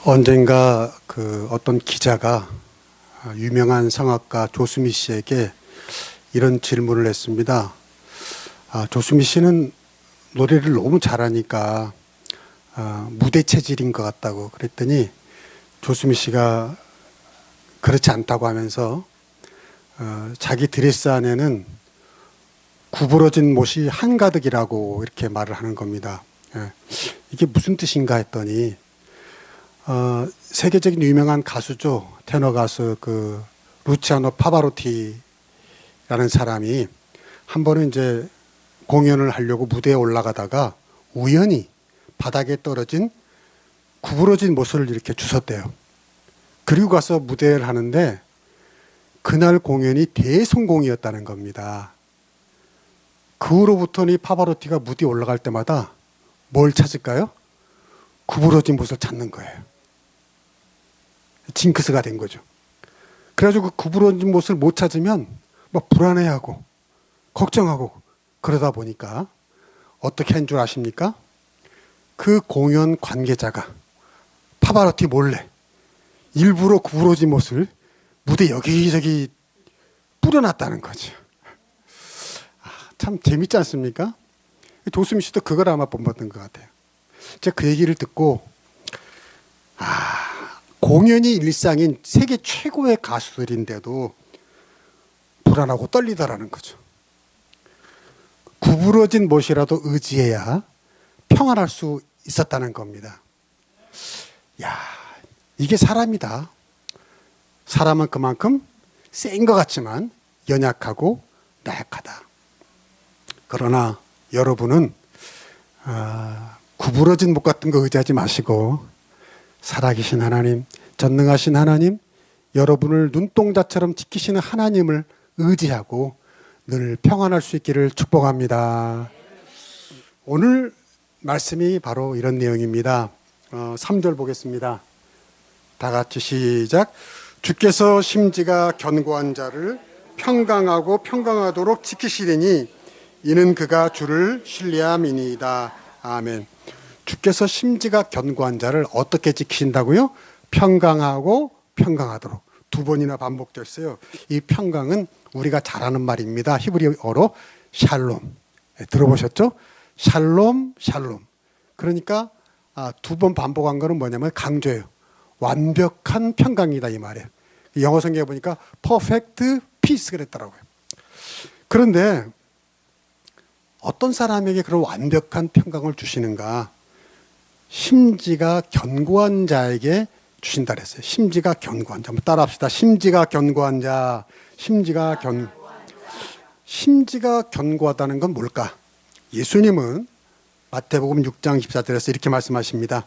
언젠가 그 어떤 기자가 유명한 성악가 조수미 씨에게 이런 질문을 했습니다. 조수미 씨는 노래를 너무 잘하니까 무대 체질인 것 같다고 그랬더니 조수미 씨가 그렇지 않다고 하면서 자기 드레스 안에는 구부러진 못이 한가득이라고 이렇게 말을 하는 겁니다. 이게 무슨 뜻인가 했더니 세계적인 유명한 가수죠. 테너 가수 그 루치아노 파바로티라는 사람이 한 번은 이제 공연을 하려고 무대에 올라가다가 우연히 바닥에 떨어진 구부러진 못을 이렇게 주웠대요. 그리고 가서 무대를 하는데 그날 공연이 대성공이었다는 겁니다. 그 후로부터는 이 파바로티가 무대에 올라갈 때마다 뭘 찾을까요? 구부러진 못을 찾는 거예요. 징크스가 된 거죠. 그래가지고 그 구부러진 못을 못 찾으면 막 불안해하고 걱정하고 그러다 보니까 어떻게 한 줄 아십니까? 그 공연 관계자가 파바로티 몰래 일부러 구부러진 못을 무대 여기저기 뿌려놨다는 거죠. 참 재밌지 않습니까? 조수미 씨도 그걸 아마 본받은 것 같아요. 제가 그 얘기를 듣고 공연이 일상인 세계 최고의 가수들인데도 불안하고 떨리더라는 거죠. 구부러진 못이라도 의지해야 평안할 수 있었다는 겁니다. 야, 이게 사람이다. 사람은 그만큼 센 것 같지만 연약하고 나약하다. 그러나 여러분은 구부러진 못 같은 거 의지하지 마시고 살아계신 하나님, 전능하신 하나님, 여러분을 눈동자처럼 지키시는 하나님을 의지하고 늘 평안할 수 있기를 축복합니다. 오늘 말씀이 바로 이런 내용입니다. 3절 보겠습니다. 다 같이 시작. 주께서 심지가 견고한 자를 평강하고 평강하도록 지키시리니 이는 그가 주를 신뢰함이니이다. 아멘. 주께서 심지가 견고한 자를 어떻게 지키신다고요? 평강하고 평강하도록. 두 번이나 반복됐어요. 이 평강은 우리가 잘 아는 말입니다. 히브리어로 샬롬. 들어보셨죠? 샬롬, 샬롬. 그러니까 두 번 반복한 거는 뭐냐면 강조예요. 완벽한 평강이다 이 말이에요. 영어 성경에 보니까 perfect peace 그랬더라고요. 그런데 어떤 사람에게 그런 완벽한 평강을 주시는가? 심지가 견고한 자에게 주신다 그랬어요. 심지가 견고한 자. 한번 따라합시다. 심지가 견고한 자. 심지가 견고하다는 건 뭘까? 예수님은 마태복음 6장 14절에서 이렇게 말씀하십니다.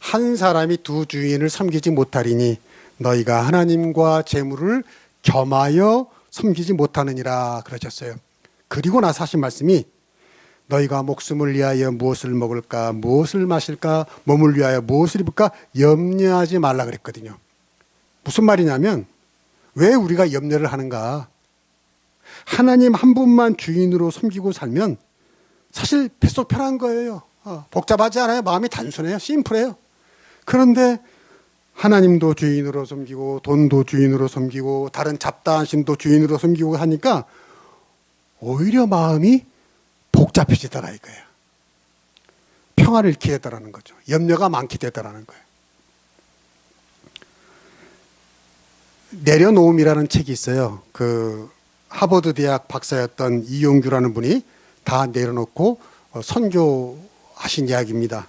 한 사람이 두 주인을 섬기지 못하리니 너희가 하나님과 재물을 겸하여 섬기지 못하느니라 그러셨어요. 그리고 나서 하신 말씀이 너희가 목숨을 위하여 무엇을 먹을까, 무엇을 마실까, 몸을 위하여 무엇을 입을까 염려하지 말라 그랬거든요. 무슨 말이냐면 왜 우리가 염려를 하는가? 하나님 한 분만 주인으로 섬기고 살면 사실 뱃속 편한 거예요. 복잡하지 않아요. 마음이 단순해요. 심플해요. 그런데 하나님도 주인으로 섬기고 돈도 주인으로 섬기고 다른 잡다한 신도 주인으로 섬기고 하니까 오히려 마음이 복잡해지더라 이거예요. 평화를 잃게 되더라는 거죠. 염려가 많게 되더라는 거예요. 내려놓음이라는 책이 있어요. 그 하버드 대학 박사였던 이용규라는 분이 다 내려놓고 선교하신 이야기입니다.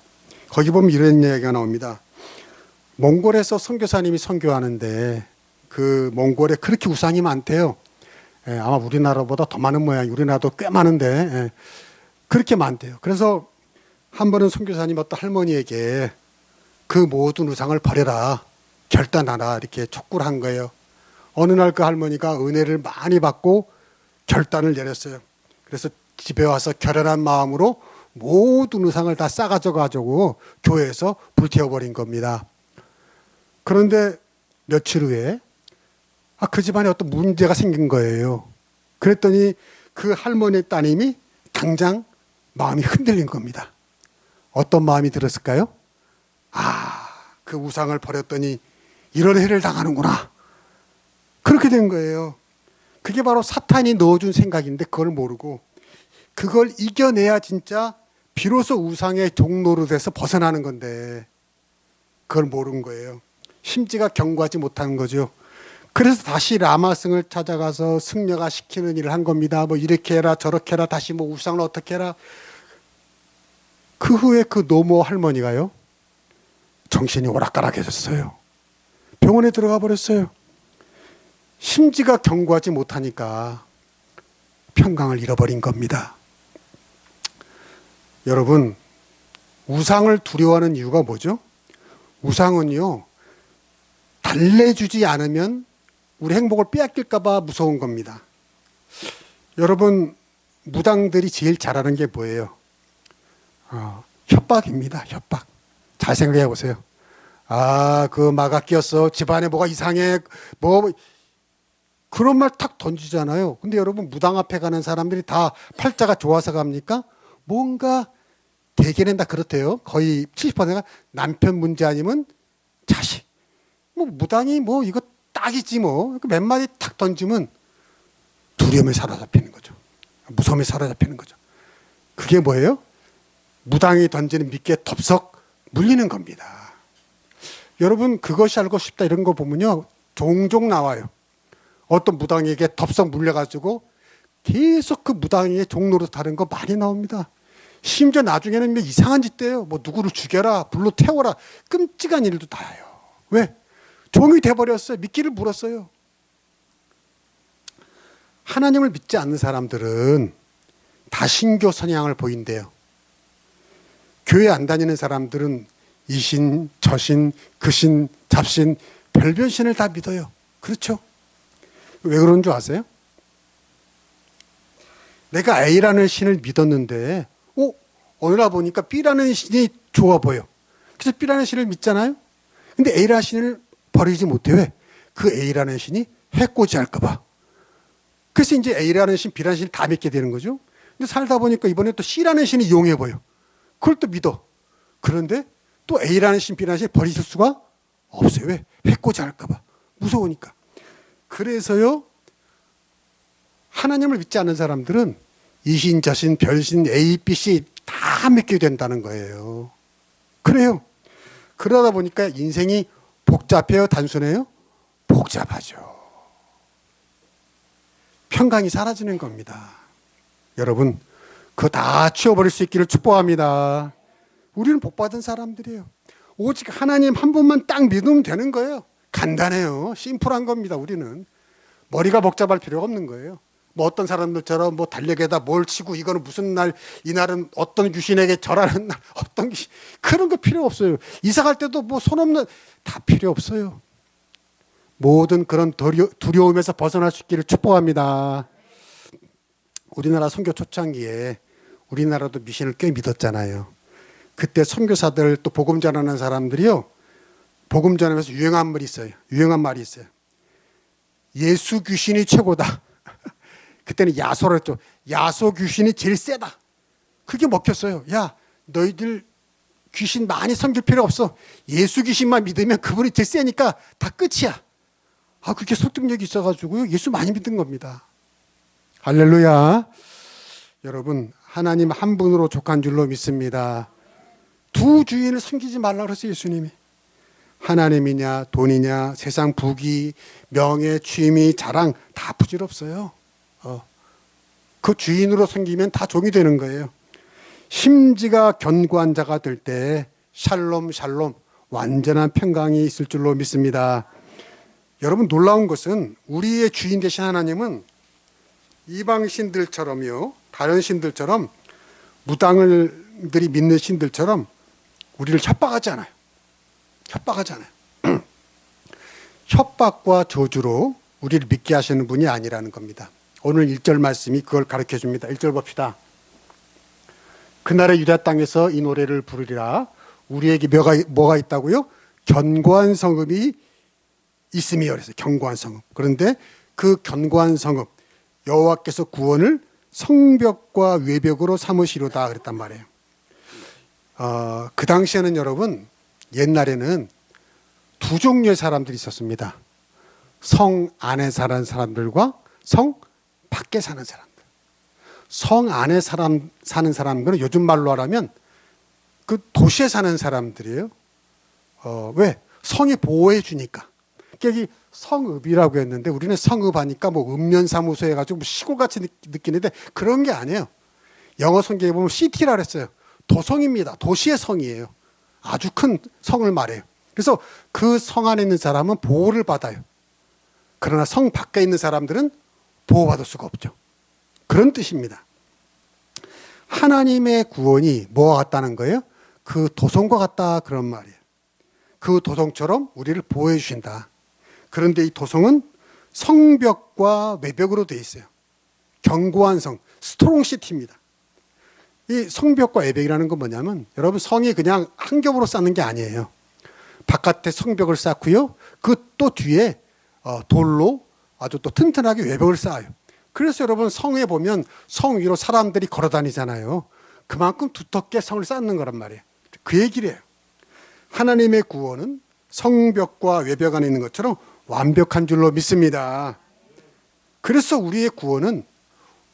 거기 보면 이런 이야기가 나옵니다. 몽골에서 선교사님이 선교하는데 그 몽골에 그렇게 우상이 많대요. 아마 우리나라보다 더 많은 모양이, 우리나라도 꽤 많은데 그렇게 많대요. 그래서 한 번은 선교사님 어떤 할머니에게 그 모든 우상을 버려라, 결단하라 이렇게 촉구를 한 거예요. 어느 날 그 할머니가 은혜를 많이 받고 결단을 내렸어요. 그래서 집에 와서 결연한 마음으로 모든 우상을 다 싸가져 가지고 교회에서 불태워버린 겁니다. 그런데 며칠 후에 그 집안에 어떤 문제가 생긴 거예요. 그랬더니 그 할머니의 따님이 당장 마음이 흔들린 겁니다. 어떤 마음이 들었을까요? 그 우상을 버렸더니 이런 해를 당하는구나. 그렇게 된 거예요. 그게 바로 사탄이 넣어준 생각인데 그걸 모르고 그걸 이겨내야 진짜 비로소 우상의 종노릇에서 벗어나는 건데 그걸 모르는 거예요. 심지가 견고하지 못하는 거죠. 그래서 다시 라마승을 찾아가서 승려가 시키는 일을 한 겁니다. 뭐 이렇게 해라 저렇게 해라 다시 뭐 우상을 어떻게 해라. 그 후에 그 노모 할머니가요 정신이 오락가락해졌어요. 병원에 들어가 버렸어요. 심지가 견고하지 못하니까 평강을 잃어버린 겁니다. 여러분, 우상을 두려워하는 이유가 뭐죠? 우상은요 달래주지 않으면 우리 행복을 빼앗길까 봐 무서운 겁니다. 여러분, 무당들이 제일 잘하는 게 뭐예요? 협박입니다. 협박. 잘 생각해 보세요. 그 마가 끼었어. 집안에 뭐가 이상해. 뭐 그런 말 탁 던지잖아요. 근데 여러분, 무당 앞에 가는 사람들이 다 팔자가 좋아서 갑니까? 뭔가 대개는 다 그렇대요. 거의 70%가 남편 문제 아니면 자식. 뭐 무당이 뭐 이거 딱이지 뭐. 몇 마디 탁 던지면 두려움에 사로잡히는 거죠. 무서움에 사로잡히는 거죠. 그게 뭐예요? 무당이 던지는 미끼에 덥석 물리는 겁니다. 여러분, 그것이 알고 싶다 이런 거 보면요 종종 나와요. 어떤 무당에게 덥석 물려가지고 계속 그 무당의 종로로 다른 거 많이 나옵니다. 심지어 나중에는 이상한 짓도 해요. 뭐 누구를 죽여라, 불로 태워라, 끔찍한 일도 다 해요. 왜? 종이 돼버렸어요. 미끼를 물었어요. 하나님을 믿지 않는 사람들은 다신교 성향을 보인대요. 교회 안 다니는 사람들은 이신, 저신, 그신, 잡신, 별별 신을 다 믿어요. 그렇죠? 왜 그런 줄 아세요? 내가 A라는 신을 믿었는데 어느 날 보니까 B라는 신이 좋아 보여. 그래서 B라는 신을 믿잖아요. 근데 A라는 신을 버리지 못해. 왜? 그 A라는 신이 해코지 할까 봐. 그래서 이제 A라는 신, B라는 신을 다 믿게 되는 거죠. 근데 살다 보니까 이번에 또 C라는 신이 용해 보여. 그걸 또 믿어. 그런데 또 A라는 신, B라는 신을 버리실 수가 없어요. 왜? 해코지 할까 봐. 무서우니까. 그래서요, 하나님을 믿지 않는 사람들은 이신, 저신, 별신, A, B, C 다 믿게 된다는 거예요. 그래요. 그러다 보니까 인생이 복잡해요? 단순해요? 복잡하죠. 평강이 사라지는 겁니다. 여러분, 그거 다 치워버릴 수 있기를 축복합니다. 우리는 복받은 사람들이에요. 오직 하나님 한 분만 딱 믿으면 되는 거예요. 간단해요. 심플한 겁니다. 우리는 머리가 복잡할 필요가 없는 거예요. 뭐 어떤 사람들처럼 뭐 달력에다 뭘 치고 이거는 무슨 날, 이날은 어떤 귀신에게 절하는 날, 어떤 귀신, 그런 거 필요 없어요. 이사 갈 때도 뭐 손 없는, 다 필요 없어요. 모든 그런 두려움에서 벗어날 수 있기를 축복합니다. 우리나라 선교 초창기에 우리나라도 미신을 꽤 믿었잖아요. 그때 선교사들 또 복음 전하는 사람들이요, 복음 전하면서 유행한 말이 있어요. 유행한 말이 있어요. 예수 귀신이 최고다. 그때는 야소를 했죠. 야소 귀신이 제일 세다. 그게 먹혔어요. 야, 너희들 귀신 많이 섬길 필요 없어. 예수 귀신만 믿으면 그분이 제일 세니까 다 끝이야. 그게 설득력이 있어가지고요, 예수 많이 믿은 겁니다. 할렐루야. 여러분, 하나님 한 분으로 족한 줄로 믿습니다. 두 주인을 섬기지 말라고 그랬어요, 예수님이. 하나님이냐, 돈이냐, 세상 부귀, 명예, 취미, 자랑 다 부질없어요. 그 주인으로 섬기면 다 종이 되는 거예요. 심지가 견고한 자가 될 때 샬롬 샬롬 완전한 평강이 있을 줄로 믿습니다. 여러분, 놀라운 것은 우리의 주인 되신 하나님은 이방 신들처럼요, 다른 신들처럼, 무당들이 믿는 신들처럼 우리를 협박하지 않아요. 협박하지 않아요. 협박과 저주로 우리를 믿게 하시는 분이 아니라는 겁니다. 오늘 1절 말씀이 그걸 가르쳐 줍니다. 1절 봅시다. 그날의 유다 땅에서 이 노래를 부르리라. 우리에게 뭐가 있다고요? 견고한 성읍이 있음이요. 그래서 견고한 성읍. 그런데 그 견고한 성읍, 여호와께서 구원을 성벽과 외벽으로 삼으시로다 그랬단 말이에요. 그 당시에는 여러분, 옛날에는 두 종류의 사람들이 있었습니다. 성 안에 사는 사람들과 성 밖에 사는 사람들. 성 안에 사는 사람들은 요즘 말로 하라면 그 도시에 사는 사람들이에요. 왜? 성이 보호해 주니까. 여기 성읍이라고 했는데 우리는 성읍하니까 뭐 읍면사무소 해가지고 뭐 시골같이 느끼는데 그런 게 아니에요. 영어 성경에 보면 시티라 그랬어요. 도성입니다. 도시의 성이에요. 아주 큰 성을 말해요. 그래서 그 성 안에 있는 사람은 보호를 받아요. 그러나 성 밖에 있는 사람들은 보호받을 수가 없죠. 그런 뜻입니다. 하나님의 구원이 뭐와 같다는 거예요? 그 도성과 같다 그런 말이에요. 그 도성처럼 우리를 보호해 주신다. 그런데 이 도성은 성벽과 외벽으로 되어 있어요. 견고한 성, 스트롱시티입니다. 이 성벽과 외벽이라는 건 뭐냐면 여러분 성이 그냥 한 겹으로 쌓는 게 아니에요. 바깥에 성벽을 쌓고요. 그 또 뒤에 돌로 아주 또 튼튼하게 외벽을 쌓아요. 그래서 여러분 성에 보면 성 위로 사람들이 걸어 다니잖아요. 그만큼 두텁게 성을 쌓는 거란 말이에요. 그 얘기를 해요. 하나님의 구원은 성벽과 외벽 안에 있는 것처럼 완벽한 줄로 믿습니다. 그래서 우리의 구원은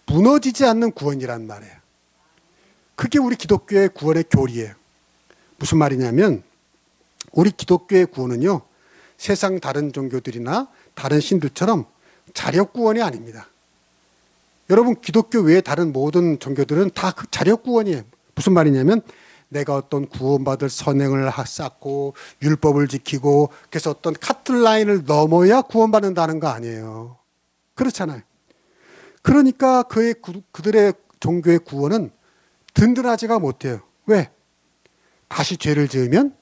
무너지지 않는 구원이란 말이에요. 그게 우리 기독교의 구원의 교리예요. 무슨 말이냐면 우리 기독교의 구원은요, 세상 다른 종교들이나 다른 신들처럼 자력 구원이 아닙니다. 여러분 기독교 외에 다른 모든 종교들은 다 그 자력 구원이에요. 무슨 말이냐면 내가 어떤 구원받을 선행을 쌓고 율법을 지키고 그래서 어떤 카트라인을 넘어야 구원받는다는 거 아니에요. 그렇잖아요. 그러니까 그들의 종교의 구원은 든든하지가 못해요. 왜? 다시 죄를 지으면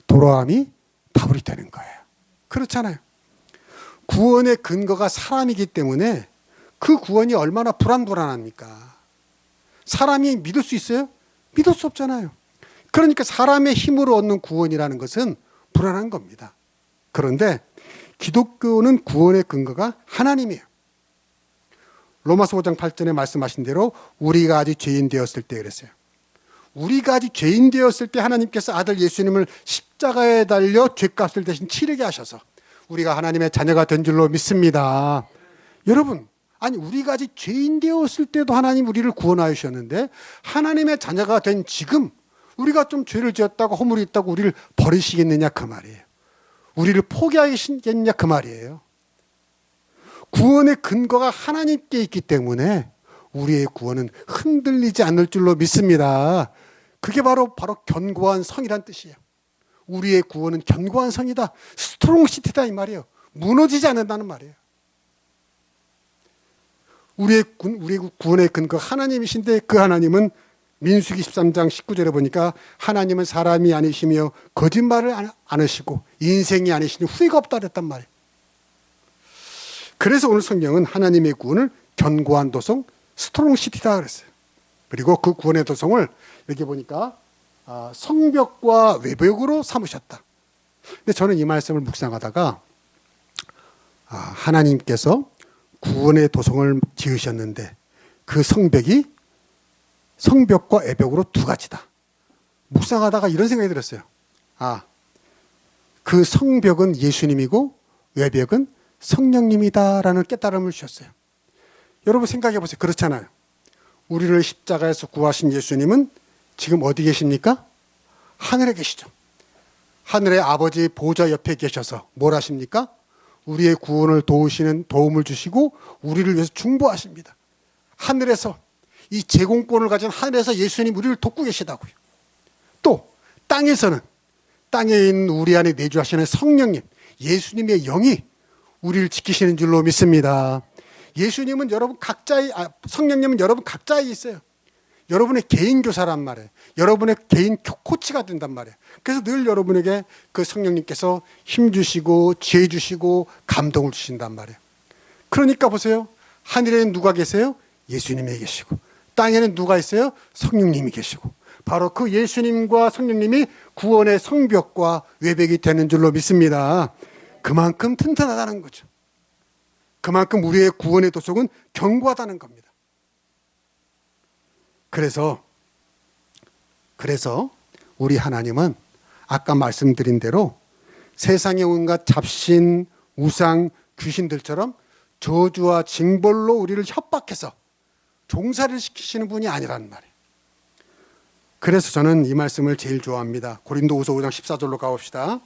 돌아옴이 다불이 되는 거예요. 그렇잖아요. 구원의 근거가 사람이기 때문에 그 구원이 얼마나 불안합니까? 사람이 믿을 수 있어요? 믿을 수 없잖아요. 그러니까 사람의 힘으로 얻는 구원이라는 것은 불안한 겁니다. 그런데 기독교는 구원의 근거가 하나님이에요. 로마서 5장 8절에 말씀하신 대로 우리가 아직 죄인 되었을 때 그랬어요. 우리가 아직 죄인 되었을 때 하나님께서 아들 예수님을 십자가에 달려 죄값을 대신 치르게 하셔서 우리가 하나님의 자녀가 된 줄로 믿습니다. 여러분, 아니 우리가 아직 죄인 되었을 때도 하나님 우리를 구원하여 주셨는데 하나님의 자녀가 된 지금 우리가 좀 죄를 지었다고 허물이 있다고 우리를 버리시겠느냐 그 말이에요. 우리를 포기하시겠느냐 그 말이에요. 구원의 근거가 하나님께 있기 때문에 우리의 구원은 흔들리지 않을 줄로 믿습니다. 그게 바로 견고한 성이란 뜻이에요. 우리의 구원은 견고한 성이다. 스트롱시티다 이 말이에요. 무너지지 않는다는 말이에요. 우리의 구원의 근거 하나님이신데 그 하나님은 민수기 13장 19절에 보니까 하나님은 사람이 아니시며 거짓말을 안 하시고 인생이 아니시니 후회가 없다 그랬단 말이에요. 그래서 오늘 성경은 하나님의 구원을 견고한 도성 스트롱시티다 그랬어요. 그리고 그 구원의 도성을 여기 보니까 성벽과 외벽으로 삼으셨다. 근데 저는 이 말씀을 묵상하다가 하나님께서 구원의 도성을 지으셨는데 그 성벽과 외벽으로 두 가지다. 묵상하다가 이런 생각이 들었어요. 그 성벽은 예수님이고 외벽은 성령님이다라는 깨달음을 주셨어요. 여러분 생각해 보세요. 그렇잖아요. 우리를 십자가에서 구하신 예수님은 지금 어디 계십니까? 하늘에 계시죠. 하늘의 아버지 보좌 옆에 계셔서 뭘 하십니까? 우리의 구원을 도움을 주시고 우리를 위해서 중보하십니다. 하늘에서 이 제공권을 가진 하늘에서 예수님 우리를 돕고 계시다고요. 또 땅에서는 땅에 있는 우리 안에 내주하시는 성령님, 예수님의 영이 우리를 지키시는 줄로 믿습니다. 예수님은 성령님은 여러분 각자에 있어요. 여러분의 개인 교사란 말이에요. 여러분의 개인 코치가 된단 말이에요. 그래서 늘 여러분에게 그 성령님께서 힘 주시고 지혜 주시고 감동을 주신단 말이에요. 그러니까 보세요. 하늘에는 누가 계세요? 예수님이 계시고 땅에는 누가 있어요? 성령님이 계시고 바로 그 예수님과 성령님이 구원의 성벽과 외벽이 되는 줄로 믿습니다. 그만큼 튼튼하다는 거죠. 그만큼 우리의 구원의 도성은 견고하다는 겁니다. 그래서 우리 하나님은 아까 말씀드린 대로 세상의 온갖 잡신, 우상, 귀신들처럼 저주와 징벌로 우리를 협박해서 종살이를 시키시는 분이 아니라는 말이에요. 그래서 저는 이 말씀을 제일 좋아합니다. 고린도후서 5장 14절로 가봅시다.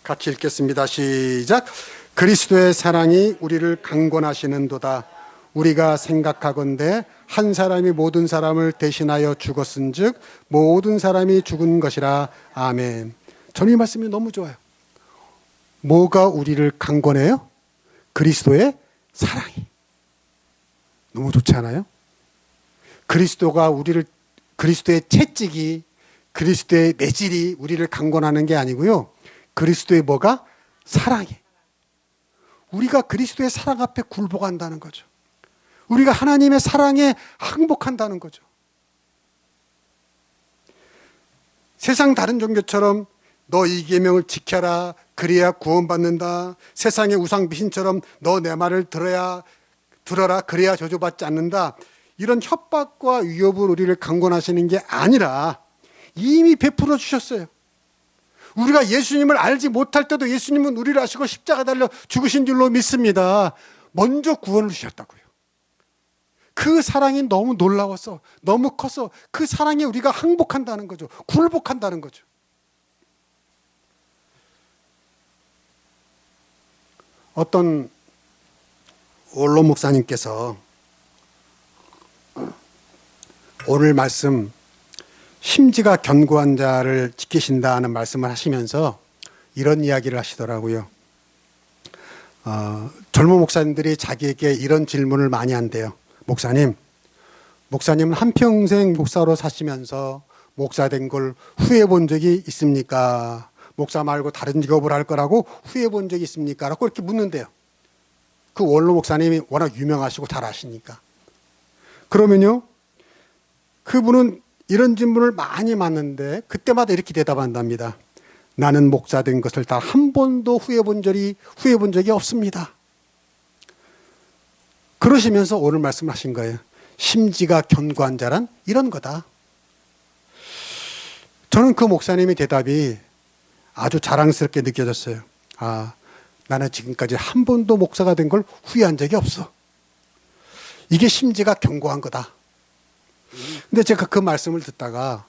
같이 읽겠습니다. 시작. 그리스도의 사랑이 우리를 강권하시는도다. 우리가 생각하건대 한 사람이 모든 사람을 대신하여 죽었은즉 모든 사람이 죽은 것이라. 아멘. 저는 이 말씀이 너무 좋아요. 뭐가 우리를 강권해요? 그리스도의 사랑이. 너무 좋지 않아요? 그리스도의 채찍이, 그리스도의 매질이 우리를 강권하는 게 아니고요. 그리스도의 뭐가? 사랑이. 우리가 그리스도의 사랑 앞에 굴복한다는 거죠. 우리가 하나님의 사랑에 항복한다는 거죠. 세상 다른 종교처럼 너 이 계명을 지켜라, 그래야 구원받는다. 세상의 우상 귀신처럼 너 내 말을 들어라, 그래야 저주받지 않는다. 이런 협박과 위협을 우리를 강권하시는 게 아니라 이미 베풀어 주셨어요. 우리가 예수님을 알지 못할 때도 예수님은 우리를 아시고 십자가 달려 죽으신 줄로 믿습니다. 먼저 구원을 주셨다고요. 그 사랑이 너무 놀라워서, 너무 커서 그 사랑에 우리가 항복한다는 거죠. 굴복한다는 거죠. 어떤 원로 목사님께서 오늘 말씀, 심지가 견고한 자를 지키신다는 말씀을 하시면서 이런 이야기를 하시더라고요. 젊은 목사님들이 자기에게 이런 질문을 많이 한대요. 목사님은 한평생 목사로 사시면서 목사 된 걸 후회해 본 적이 있습니까? 목사 말고 다른 직업을 할 거라고 후회해 본 적이 있습니까? 라고 이렇게 묻는데요. 그 원로 목사님이 워낙 유명하시고 잘 아시니까. 그러면요, 그분은 이런 질문을 많이 받는데 그때마다 이렇게 대답한답니다. 나는 목사 된 것을 단 한 번도 후회해 본 적이 없습니다. 그러시면서 오늘 말씀하신 거예요. 심지가 견고한 자란 이런 거다. 저는 그 목사님의 대답이 아주 자랑스럽게 느껴졌어요. 나는 지금까지 한 번도 목사가 된 걸 후회한 적이 없어. 이게 심지가 견고한 거다. 근데 제가 그 말씀을 듣다가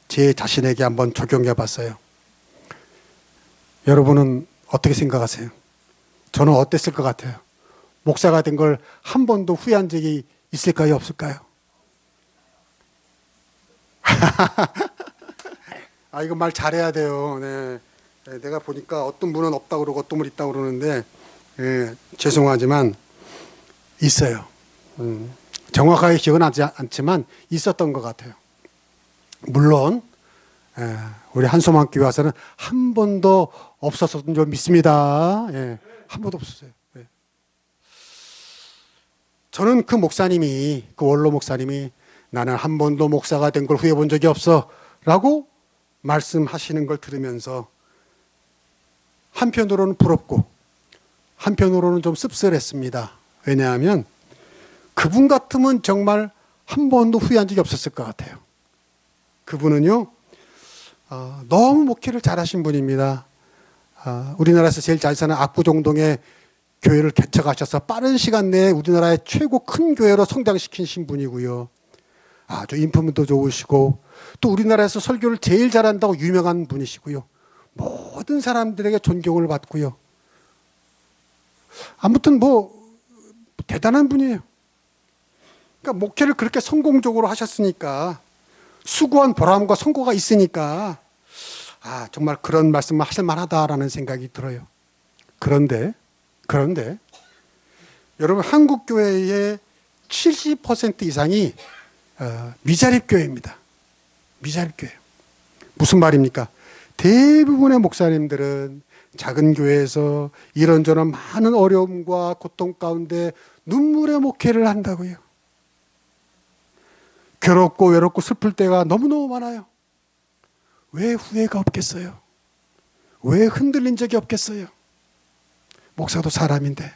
제 자신에게 한번 적용해 봤어요. 여러분은 어떻게 생각하세요? 저는 어땠을 것 같아요? 목사가 된 걸 한 번도 후회한 적이 있을까요? 없을까요? 이거 말 잘해야 돼요. 네. 내가 보니까 어떤 분은 없다고 그러고 어떤 분은 있다고 그러는데, 죄송하지만 있어요. 정확하게 기억은 나지 않지만 있었던 것 같아요. 물론 우리 한소망교회 와서는 한 번도 없었던 줄 믿습니다. 한 번도 없었어요. 저는 그 목사님이, 그 원로 목사님이 나는 한 번도 목사가 된 걸 후회해 본 적이 없어 라고 말씀하시는 걸 들으면서 한편으로는 부럽고 한편으로는 좀 씁쓸했습니다. 왜냐하면 그분 같으면 정말 한 번도 후회한 적이 없었을 것 같아요. 그분은요, 너무 목회를 잘하신 분입니다. 우리나라에서 제일 잘 사는 압구정동에 교회를 개척하셔서 빠른 시간 내에 우리나라의 최고 큰 교회로 성장시키신 분이고요. 아주 인품도 좋으시고 또 우리나라에서 설교를 제일 잘한다고 유명한 분이시고요. 모든 사람들에게 존경을 받고요. 아무튼 대단한 분이에요. 그러니까 목회를 그렇게 성공적으로 하셨으니까 수고한 보람과 성과가 있으니까 정말 그런 말씀을 하실 만하다라는 생각이 들어요. 그런데 여러분, 한국 교회의 70% 이상이 미자립 교회입니다. 미자립 교회. 무슨 말입니까? 대부분의 목사님들은 작은 교회에서 이런저런 많은 어려움과 고통 가운데 눈물의 목회를 한다고요. 괴롭고 외롭고 슬플 때가 너무너무 많아요. 왜 후회가 없겠어요? 왜 흔들린 적이 없겠어요? 목사도 사람인데.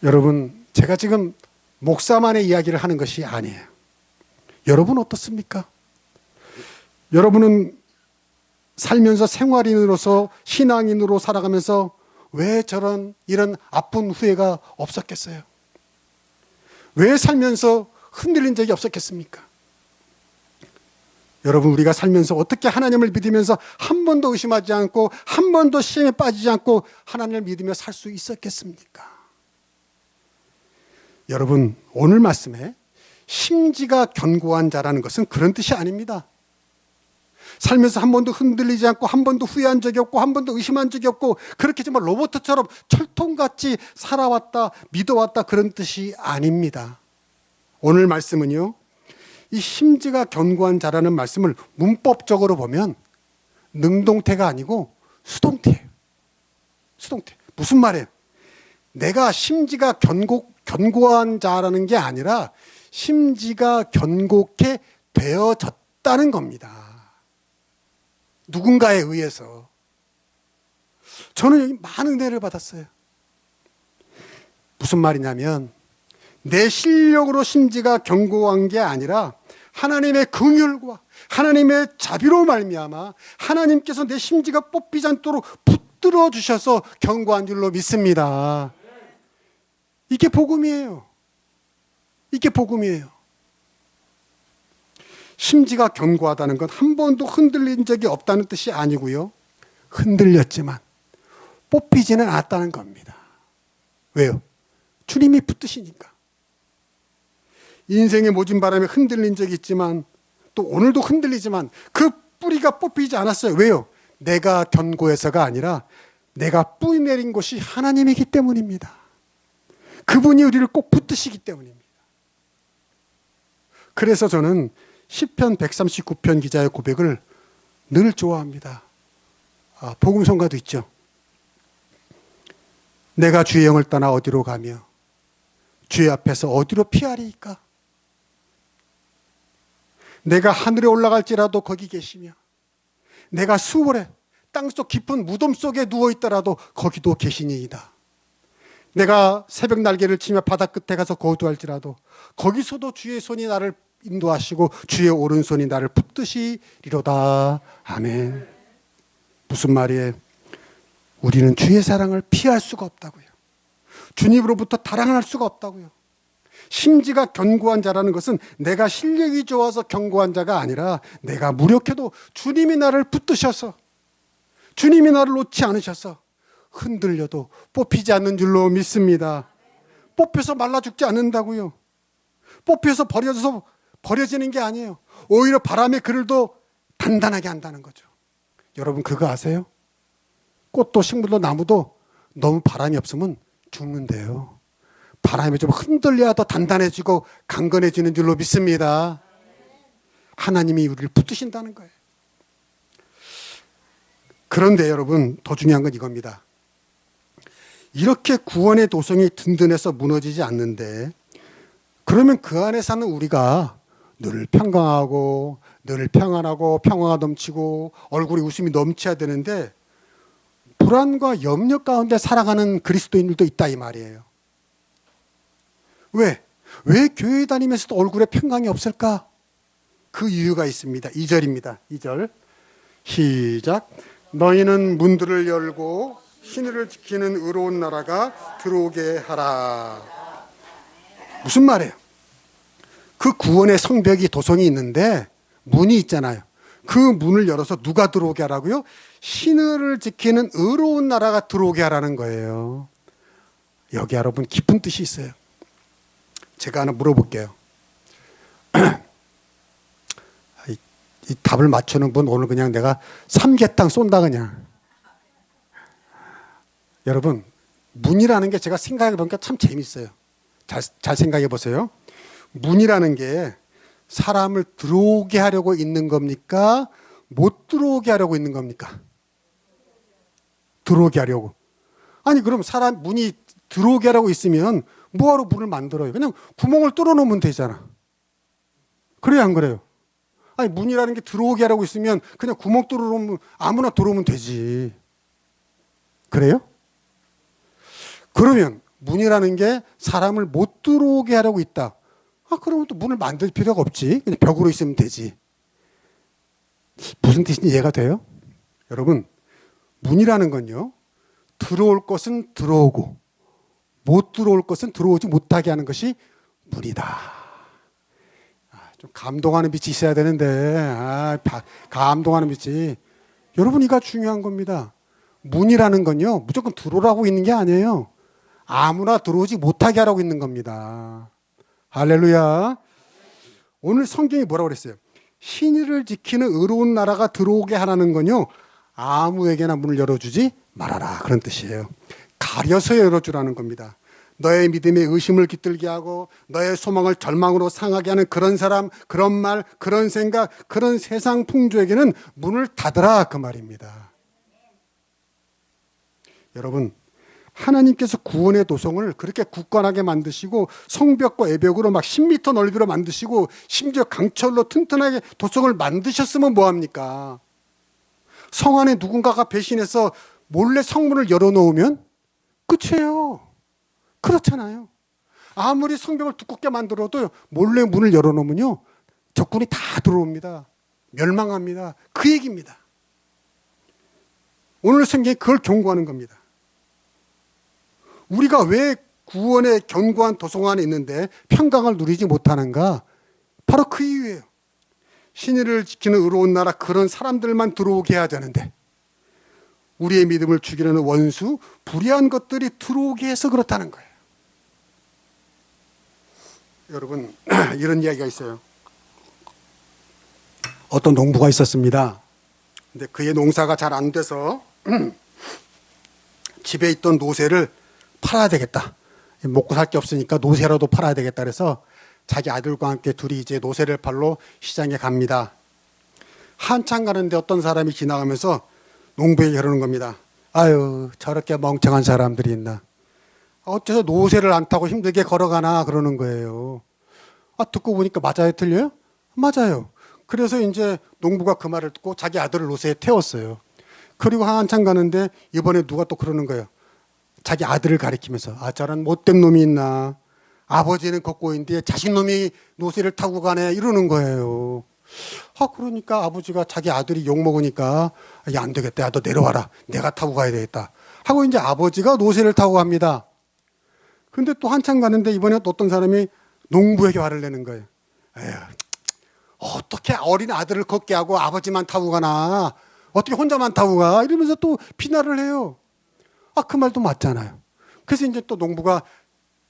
여러분, 제가 지금 목사만의 이야기를 하는 것이 아니에요. 여러분 어떻습니까? 여러분은 살면서 생활인으로서 신앙인으로 살아가면서 왜 이런 아픈 후회가 없었겠어요? 왜 살면서 흔들린 적이 없었겠습니까? 여러분, 우리가 살면서 어떻게 하나님을 믿으면서 한 번도 의심하지 않고 한 번도 시험에 빠지지 않고 하나님을 믿으며 살 수 있었겠습니까? 여러분, 오늘 말씀에 심지가 견고한 자라는 것은 그런 뜻이 아닙니다. 살면서 한 번도 흔들리지 않고 한 번도 후회한 적이 없고 한 번도 의심한 적이 없고 그렇게 정말 로봇처럼 철통같이 살아왔다, 믿어왔다, 그런 뜻이 아닙니다. 오늘 말씀은요, 이 심지가 견고한 자라는 말씀을 문법적으로 보면 능동태가 아니고 수동태예요. 수동태. 무슨 말이에요? 내가 심지가 견고한 자라는 게 아니라 심지가 견고케 되어졌다는 겁니다. 누군가에 의해서. 저는 여기 많은 은혜를 받았어요. 무슨 말이냐면 내 실력으로 심지가 견고한 게 아니라 하나님의 긍휼과 하나님의 자비로 말미암아 하나님께서 내 심지가 뽑히지 않도록 붙들어 주셔서 견고한 줄로 믿습니다. 이게 복음이에요. 이게 복음이에요. 심지가 견고하다는 건 한 번도 흔들린 적이 없다는 뜻이 아니고요, 흔들렸지만 뽑히지는 않았다는 겁니다. 왜요? 주님이 붙드시니까. 인생의 모진 바람에 흔들린 적이 있지만 또 오늘도 흔들리지만 그 뿌리가 뽑히지 않았어요. 왜요? 내가 견고해서가 아니라 내가 뿌리 내린 곳이 하나님이기 때문입니다. 그분이 우리를 꼭 붙드시기 때문입니다. 그래서 저는 시편 139편 기자의 고백을 늘 좋아합니다. 복음성가도 있죠. 내가 주의 영을 떠나 어디로 가며 주의 앞에서 어디로 피하리이까? 내가 하늘에 올라갈지라도 거기 계시며 내가 수월에 땅속 깊은 무덤 속에 누워있더라도 거기도 계시니이다. 내가 새벽 날개를 치며 바다 끝에 가서 거두할지라도 거기서도 주의 손이 나를 인도하시고 주의 오른손이 나를 붙드시리로다. 아멘. 무슨 말이에요? 우리는 주의 사랑을 피할 수가 없다고요. 주님으로부터 달아날 수가 없다고요. 심지가 견고한 자라는 것은 내가 실력이 좋아서 견고한 자가 아니라 내가 무력해도 주님이 나를 붙드셔서 주님이 나를 놓지 않으셔서 흔들려도 뽑히지 않는 줄로 믿습니다. 뽑혀서 말라 죽지 않는다고요. 뽑혀서 버려지는 게 아니에요. 오히려 바람에 그늘도 단단하게 한다는 거죠. 여러분, 그거 아세요? 꽃도 식물도 나무도 너무 바람이 없으면 죽는데요. 바람이 좀 흔들려야 더 단단해지고 강건해지는 줄로 믿습니다. 하나님이 우리를 붙드신다는 거예요. 그런데 여러분, 더 중요한 건 이겁니다. 이렇게 구원의 도성이 든든해서 무너지지 않는데 그러면 그 안에 사는 우리가 늘 평강하고 늘 평안하고 평화가 넘치고 얼굴에 웃음이 넘쳐야 되는데 불안과 염려 가운데 살아가는 그리스도인들도 있다 이 말이에요. 왜 교회 다니면서도 얼굴에 평강이 없을까? 그 이유가 있습니다. 2절입니다. 2절 시작. 너희는 문들을 열고 신의를 지키는 의로운 나라가 들어오게 하라. 무슨 말이에요? 그 구원의 성벽이 도성이 있는데 문이 있잖아요. 그 문을 열어서 누가 들어오게 하라고요? 신의를 지키는 의로운 나라가 들어오게 하라는 거예요. 여기 여러분 깊은 뜻이 있어요. 제가 하나 물어볼게요. 이 답을 맞추는 분 오늘 그냥 내가 삼계탕 쏜다 그냥. 여러분, 문이라는 게 제가 생각해 보니까 참 재밌어요. 잘 생각해 보세요. 문이라는 게 사람을 들어오게 하려고 있는 겁니까? 못 들어오게 하려고 있는 겁니까? 들어오게 하려고. 아니 그럼 문이 들어오게 하려고 있으면 뭐하러 문을 만들어요? 그냥 구멍을 뚫어 놓으면 되잖아. 그래요, 안 그래요? 아니 문이라는 게 들어오게 하려고 있으면 그냥 구멍 뚫어 놓으면 아무나 들어오면 되지. 그래요? 그러면 문이라는 게 사람을 못 들어오게 하려고 있다. 그러면 또 문을 만들 필요가 없지. 그냥 벽으로 있으면 되지. 무슨 뜻인지 이해가 돼요? 여러분, 문이라는 건요, 들어올 것은 들어오고 못 들어올 것은 들어오지 못하게 하는 것이 문이다. 좀 감동하는 빛이 있어야 되는데, 감동하는 빛이. 여러분, 이가 중요한 겁니다. 문이라는 건요, 무조건 들어오라고 있는 게 아니에요. 아무나 들어오지 못하게 하라고 있는 겁니다. 할렐루야. 오늘 성경이 뭐라고 그랬어요? 신의를 지키는 의로운 나라가 들어오게 하라는 건요, 아무에게나 문을 열어주지 말아라, 그런 뜻이에요. 가려서 열어주라는 겁니다. 너의 믿음에 의심을 깃들게 하고 너의 소망을 절망으로 상하게 하는 그런 사람, 그런 말, 그런 생각, 그런 세상 풍조에게는 문을 닫으라, 그 말입니다. 여러분, 하나님께서 구원의 도성을 그렇게 굳건하게 만드시고 성벽과 애벽으로 막 10m 넓이로 만드시고 심지어 강철로 튼튼하게 도성을 만드셨으면 뭐합니까? 성 안에 누군가가 배신해서 몰래 성문을 열어놓으면 끝이에요. 그렇잖아요. 아무리 성벽을 두껍게 만들어도 몰래 문을 열어놓으면요, 적군이 다 들어옵니다. 멸망합니다. 그 얘기입니다. 오늘 성경이 그걸 경고하는 겁니다. 우리가 왜 구원의 견고한 도성 안에 있는데 평강을 누리지 못하는가? 바로 그 이유예요. 신의를 지키는 의로운 나라, 그런 사람들만 들어오게 해야 되는데 우리의 믿음을 죽이려는 원수, 불의한 것들이 들어오게 해서 그렇다는 거예요. 여러분, 이런 이야기가 있어요. 어떤 농부가 있었습니다. 근데 그의 농사가 잘 안 돼서 집에 있던 노새를 팔아야 되겠다. 먹고 살 게 없으니까 노새라도 팔아야 되겠다. 그래서 자기 아들과 함께 둘이 이제 노새를 팔러 시장에 갑니다. 한참 가는데 어떤 사람이 지나가면서 농부에게 그러는 겁니다. 아유, 저렇게 멍청한 사람들이 있나. 어째서 노새를 안 타고 힘들게 걸어가나, 그러는 거예요. 듣고 보니까 맞아요, 틀려요? 맞아요. 그래서 이제 농부가 그 말을 듣고 자기 아들을 노새에 태웠어요. 그리고 한참 가는데 이번에 누가 또 그러는 거예요. 자기 아들을 가리키면서, 저런 못된 놈이 있나. 아버지는 걷고 있는데 자식놈이 노새를 타고 가네, 이러는 거예요. 그러니까 아버지가 자기 아들이 욕먹으니까, 야, 안 되겠다. 야, 너 내려와라. 내가 타고 가야 되겠다. 하고 이제 아버지가 노새를 타고 갑니다. 근데 또 한참 가는데 이번에 또 어떤 사람이 농부에게 화를 내는 거예요. 에휴, 어떻게 어린 아들을 걷게 하고 아버지만 타고 가나. 어떻게 혼자만 타고 가. 이러면서 또 비난을 해요. 그 말도 맞잖아요. 그래서 이제 또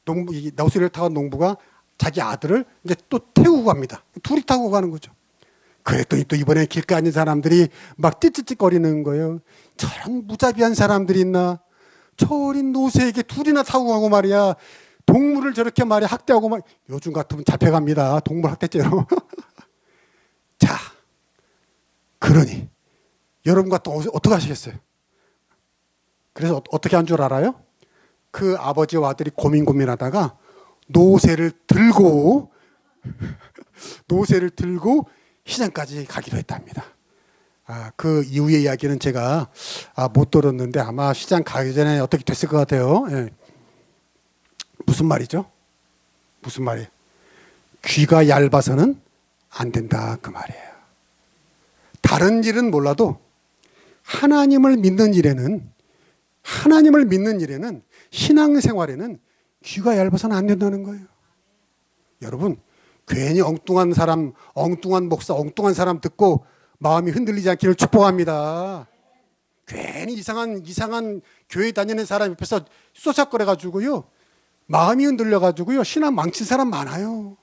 노새를 타고 농부가 자기 아들을 이제 또 태우고 갑니다. 둘이 타고 가는 거죠. 그랬더니 또 이번에 길가에 있는 사람들이 막 찌찌찌거리는 거예요. 저런 무자비한 사람들이 있나. 저 어린 노새에게 둘이나 타고 가고 말이야. 동물을 저렇게 말이야 학대하고 막. 요즘 같으면 잡혀갑니다. 동물 학대죄로. 자, 그러니 여러분과 또 어떻게 하시겠어요? 그래서 어떻게 한 줄 알아요? 그 아버지와 아들이 고민하다가 노새를 들고 시장까지 가기로 했답니다. 그 이후의 이야기는 제가 못 들었는데 아마 시장 가기 전에 어떻게 됐을 것 같아요. 예. 무슨 말이죠? 무슨 말이에요? 귀가 얇아서는 안 된다, 그 말이에요. 다른 일은 몰라도 하나님을 믿는 일에는 신앙생활에는 귀가 얇아서는 안 된다는 거예요. 여러분, 괜히 엉뚱한 사람, 엉뚱한 목사, 엉뚱한 사람 듣고 마음이 흔들리지 않기를 축복합니다. 괜히 이상한 교회 다니는 사람 옆에서 쏘삭거려가지고요, 마음이 흔들려가지고요, 신앙 망친 사람 많아요.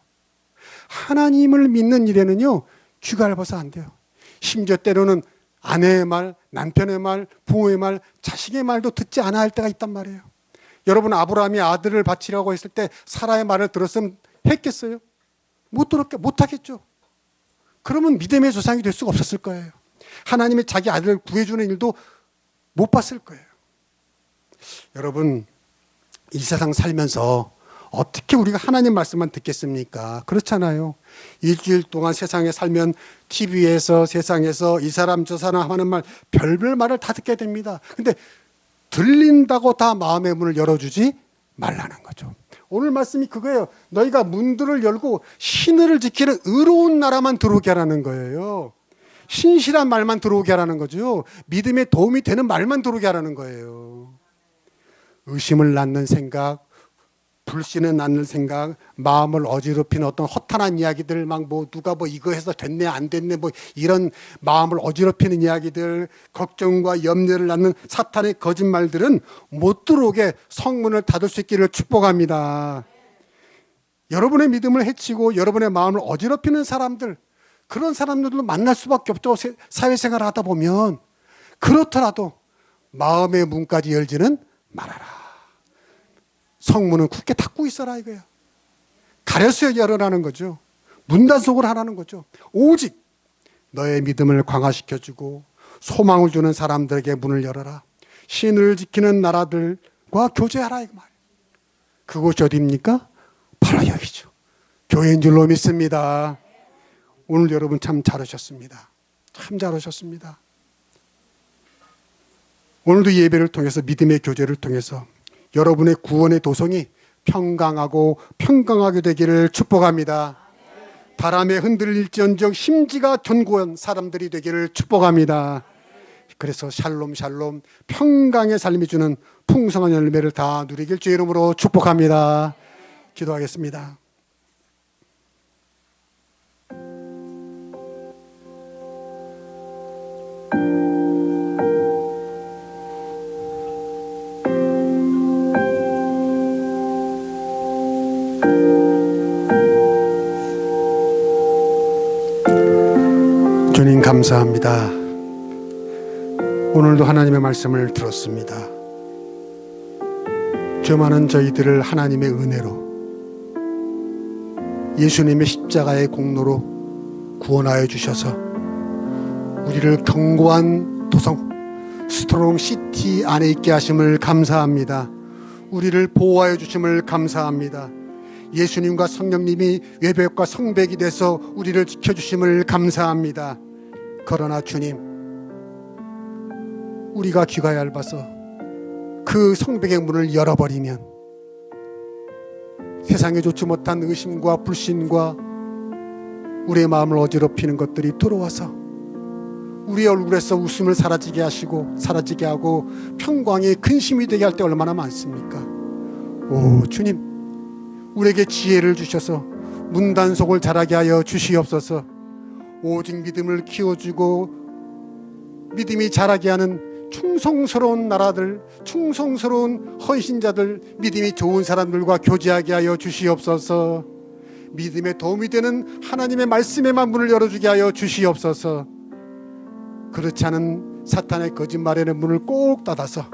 하나님을 믿는 일에는요, 귀가 얇아서 안 돼요. 심지어 때로는 아내의 말, 남편의 말, 부모의 말, 자식의 말도 듣지 않아야 할 때가 있단 말이에요. 여러분, 아브라함이 아들을 바치려고 했을 때 사라의 말을 들었으면 했겠어요? 못 하겠죠. 그러면 믿음의 조상이 될 수가 없었을 거예요. 하나님이 자기 아들을 구해주는 일도 못 봤을 거예요. 여러분, 이 세상 살면서 어떻게 우리가 하나님 말씀만 듣겠습니까? 그렇잖아요. 일주일 동안 세상에 살면 TV에서 세상에서 이 사람 저 사람 하는 말, 별별 말을 다 듣게 됩니다. 근데 들린다고 다 마음의 문을 열어주지 말라는 거죠. 오늘 말씀이 그거예요. 너희가 문들을 열고 신의를 지키는 의로운 나라만 들어오게 하라는 거예요. 신실한 말만 들어오게 하라는 거죠. 믿음에 도움이 되는 말만 들어오게 하라는 거예요. 의심을 낳는 생각, 불신을 낳는 생각, 마음을 어지럽히는 어떤 허탄한 이야기들, 막 뭐 누가 뭐 이거 해서 됐네 안 됐네 뭐 이런 마음을 어지럽히는 이야기들, 걱정과 염려를 낳는 사탄의 거짓말들은 못 들어오게 성문을 닫을 수 있기를 축복합니다. 여러분의 믿음을 해치고 여러분의 마음을 어지럽히는 사람들, 그런 사람들도 만날 수밖에 없죠. 사회생활을 하다 보면. 그렇더라도 마음의 문까지 열지는 말아라. 성문은 굳게 닫고 있어라 이거예요. 가려서 열어라는 거죠. 문단속을 하라는 거죠. 오직 너의 믿음을 강화시켜주고 소망을 주는 사람들에게 문을 열어라. 신을 지키는 나라들과 교제하라 이거 말이에요. 그곳이 어디입니까? 바로 여기죠. 교회인 줄로 믿습니다. 오늘 여러분 참 잘하셨습니다. 참 잘하셨습니다. 오늘도 예배를 통해서 믿음의 교제를 통해서 여러분의 구원의 도성이 평강하고 평강하게 되기를 축복합니다. 바람에 흔들릴지언정 심지가 견고한 사람들이 되기를 축복합니다. 그래서 샬롬 샬롬 평강의 삶이 주는 풍성한 열매를 다 누리길 주의 이름으로 축복합니다. 기도하겠습니다. 주님 감사합니다. 오늘도 하나님의 말씀을 들었습니다. 죄 많은 저희들을 하나님의 은혜로 예수님의 십자가의 공로로 구원하여 주셔서 우리를 견고한 도성 스트롱 시티 안에 있게 하심을 감사합니다. 우리를 보호하여 주심을 감사합니다. 예수님과 성령님이 외벽과 성벽이 돼서 우리를 지켜주심을 감사합니다. 그러나 주님, 우리가 귀가 얇아서 그 성벽의 문을 열어버리면 세상에 좋지 못한 의심과 불신과 우리의 마음을 어지럽히는 것들이 들어와서 우리의 얼굴에서 웃음을 사라지게 하고 평강이 근심이 되게 할 때 얼마나 많습니까? 오 주님, 우리에게 지혜를 주셔서 문단속을 잘하게 하여 주시옵소서. 오직 믿음을 키워주고 믿음이 자라게 하는 충성스러운 나라들, 충성스러운 헌신자들, 믿음이 좋은 사람들과 교제하게 하여 주시옵소서. 믿음에 도움이 되는 하나님의 말씀에만 문을 열어주게 하여 주시옵소서. 그렇지 않은 사탄의 거짓말에는 문을 꼭 닫아서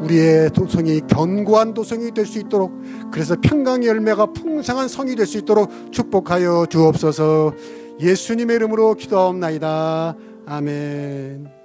우리의 도성이 견고한 도성이 될 수 있도록, 그래서 평강의 열매가 풍성한 성이 될 수 있도록 축복하여 주옵소서. 예수님의 이름으로 기도하옵나이다. 아멘.